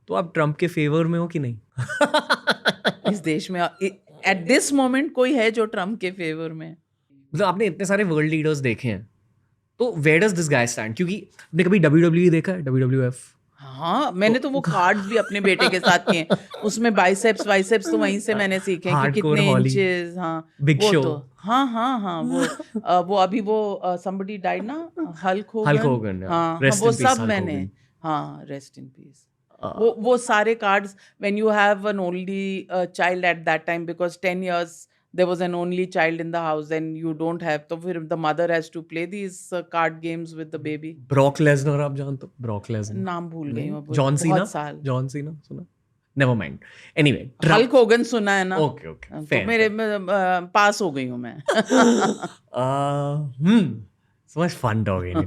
तो आप ट्रम्प के फेवर में हो कि नहीं? इस देश में एट दिस मोमेंट कोई है जो ट्रम्प के फेवर में? मतलब आपने इतने सारे वर्ल्ड लीडर्स देखे हैं, तो where does this guy stand? क्योंकि आपने कभी WWE देखा है, WWF? हाँ, मैंने तो वो कार्ड्स भी अपने बेटे के साथ किए। उसमें बाइसेप्स वाइसेप्स तो वहीं से मैंने सीखे कि हार्डकोर कितने हॉली, इंचेस। हाँ, बिग वो शो, तो हाँ, वो अभी वो somebody died ना, हल्क हल्क होगन। होगन, हाँ, रेस्ट वो इन पीस सब हल्क मैंने। होगन। हाँ, रेस्ट इन पीस। वो सारे cards, when you have an only child at that time, because 10 years there was an only child in the house and you don't have, तो फिर the mother has to play these card games with the baby. Brock Lesnar आप जानते हो? Brock Lesnar? नाम भूल गई नहीं? हूँ, जॉन सीना? बहुत साल। जॉन सीना सुना? Never mind. Anyway, Hulk Hogan सुना है ना? ओके ओके, तो फेयर मेरे फेयर। पास हो गई हूँ मैं। So much fun talking.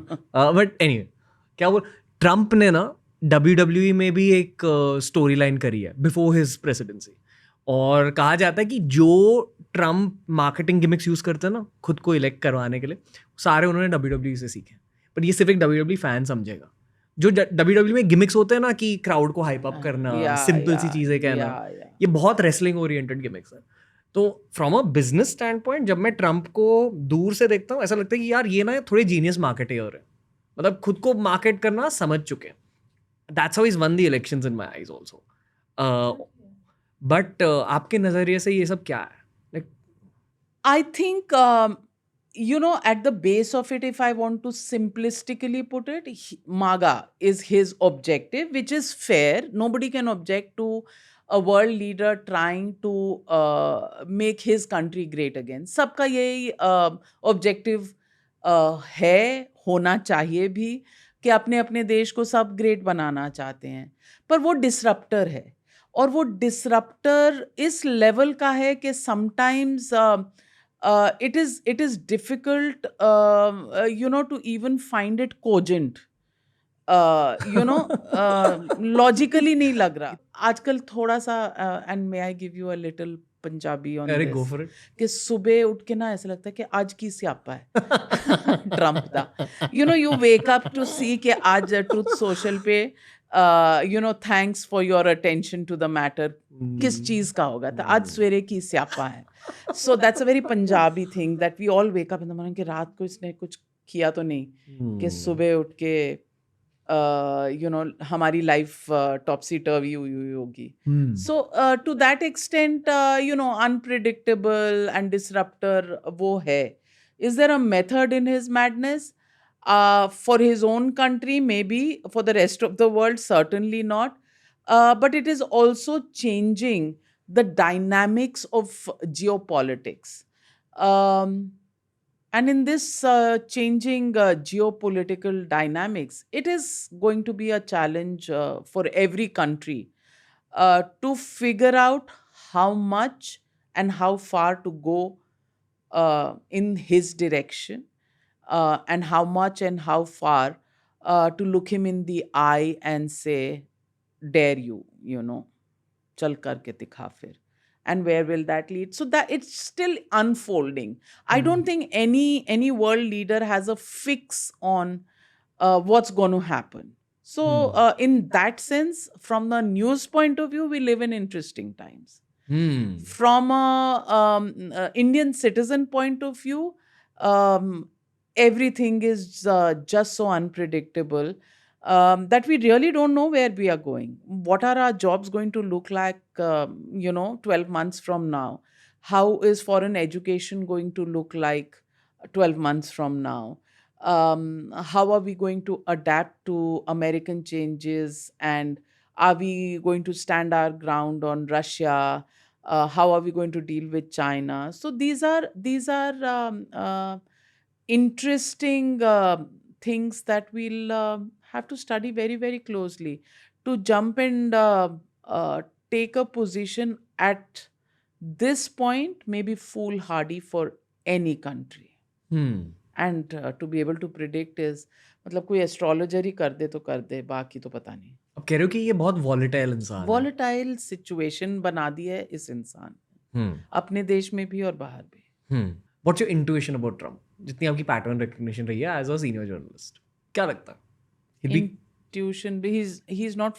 But anyway, क्या बोल, ट्रम्प ने ना WWE में भी एक स्टोरी लाइन करी है बिफोर हिज प्रेसिडेंसी, और कहा जाता है कि जो ट्रम्प मार्केटिंग गिमिक्स यूज करते हैं ना खुद को इलेक्ट करवाने के लिए, सारे उन्होंने WWE से सीखे। पर ये सिर्फ एक WWE फैन समझेगा। जो WWE में गिमिक्स होते हैं ना कि क्राउड को हाइप अप करना, या सिंपल या सी चीजें कहना, या ये बहुत रेसलिंग ओरिएंटेड गिमिक्स है। तो from a business stand point जब मैं ट्रम्प को दूर से देखता हूँ, ऐसा लगता है कि यार ये ना थोड़े जीनियस मार्केटर है, मतलब खुद को मार्केट करना समझ चुके हैं। That's how is one the elections in my eyes also. But आपके नजरिए से ये सब क्या है? Like, I think, at the base of it, if I want to simplistically put it, MAGA is his objective, which is fair. Nobody can object to a world leader trying to make his country great again. सबका यही objective है, होना चाहिए भी, कि अपने अपने देश को सब ग्रेट बनाना चाहते हैं। पर वो डिसरप्टर है, और वो डिसरप्टर इस लेवल का है कि sometimes it is difficult, to even find it cogent. Logically नहीं लग रहा आजकल थोड़ा सा। And may I give you a little Punjabi on अरे गो दिस, फॉर इट। कि सुबह उठ के ना ऐसा लगता है कि आज की स्यापा है ट्रम्प दा। You wake up to see कि आज ट्रुथ सोशल पे thanks for your attention to the matter, किस चीज का होगा था आज सवेरे की स्यापा है। So that's a very Punjabi thing that we all wake up in the morning कि रात को इसने कुछ किया तो नहीं, कि सुबह उठ के हमारी लाइफ टॉपसी टर्वी हुई हुई होगी। So to that extent unpredictable and disruptor वो है। Is there a method in his madness? For his own country may be, for the rest of the world certainly not. But it is also changing the dynamics of geopolitics. Um, and in this changing geopolitical dynamics, it is going to be a challenge for every country to figure out how much and how far to go in his direction, and how much and how far to look him in the eye and say, dare you, चल करके दिखा फिर, and where will that lead? So that it's still unfolding. I don't think any world leader has a fix on what's going to happen. So in that sense, from the news point of view, we live in interesting times. From a Indian citizen point of view, everything is just so unpredictable that we really don't know where we are going. What are our jobs going to look like, 12 months from now? How is foreign education going to look like 12 months from now? How are we going to adapt to American changes? And are we going to stand our ground on Russia? How are we going to deal with China? So these are interesting things that we'll have to study very, very closely to jump and take a position at this point may be foolhardy for any country. And to be able to predict is, मतलब कोई astrologer ही कर दे तो कर दे, बाकी तो पता नहीं। अब कह रहे हो कि ये बहुत वॉलेटाइल इंसान है। वॉलेटाइल सिचुएशन बना दी है इस इंसान ने, अपने देश में भी और बाहर भी। What's your intuition about Trump, जितनी आपकी पैटर्न रिकग्निशन रही है एज अ सीनियर जर्नलिस्ट, क्या लगता है? Intuition, he's not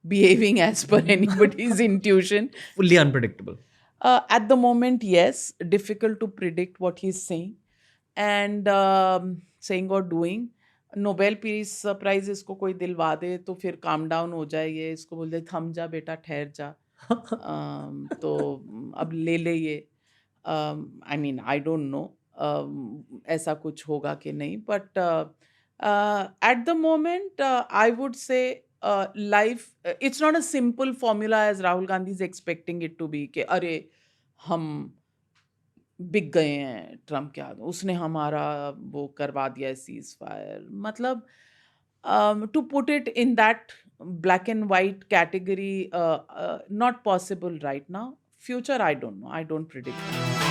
behaving as per anybody's intuition. Fully unpredictable. At the moment, yes, difficult to predict what he's saying and saying or doing. Nobel peace prize इसको कोई दिलवा दे तो फिर calm down हो जाए, ये इसको बोल दे थम जा बेटा, ठहर जा, तो अब ले ले ये. I mean I don't know ऐसा कुछ होगा कि नहीं, but at the moment I would say life it's not a simple formula as Rahul Gandhi is expecting it to be कि अरे हम बिक गए हैं ट्रम्प के हाथ में, उसने हमारा वो करवा दिया है सीज फायर. मतलब to put it in that black and white category, not possible right now. Future, I don't know. I don't predict.